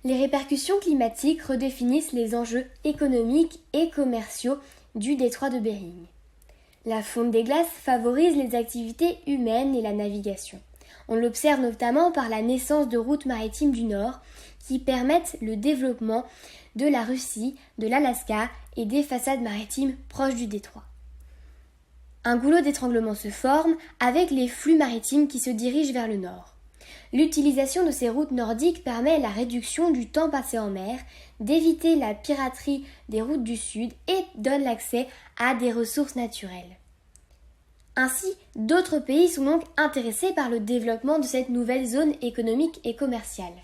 Les répercussions climatiques redéfinissent les enjeux économiques et commerciaux du détroit de Bering. La fonte des glaces favorise les activités humaines et la navigation. On l'observe notamment par la naissance de routes maritimes du Nord qui permettent le développement de la Russie, de l'Alaska et des façades maritimes proches du détroit. Un goulot d'étranglement se forme avec les flux maritimes qui se dirigent vers le nord. L'utilisation de ces routes nordiques permet la réduction du temps passé en mer, d'éviter la piraterie des routes du sud et donne l'accès à des ressources naturelles. Ainsi, d'autres pays sont donc intéressés par le développement de cette nouvelle zone économique et commerciale.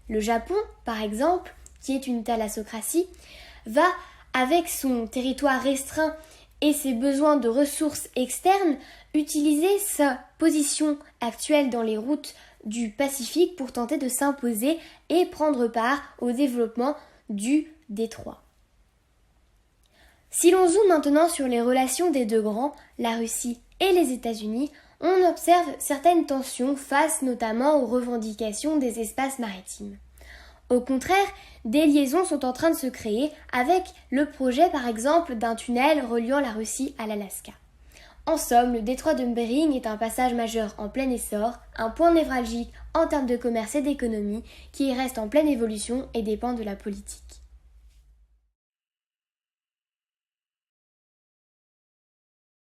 Le Japon, par exemple, qui est une thalassocratie, va, avec son territoire restreint et ses besoins de ressources externes, utiliser sa position actuelle dans les routes du Pacifique pour tenter de s'imposer et prendre part au développement du détroit. Si l'on zoome maintenant sur les relations des deux grands, la Russie et les États-Unis, on observe certaines tensions face notamment aux revendications des espaces maritimes. Au contraire, des liaisons sont en train de se créer avec le projet par exemple d'un tunnel reliant la Russie à l'Alaska. En somme, le détroit de Bering est un passage majeur en plein essor, un point névralgique en termes de commerce et d'économie qui reste en pleine évolution et dépend de la politique.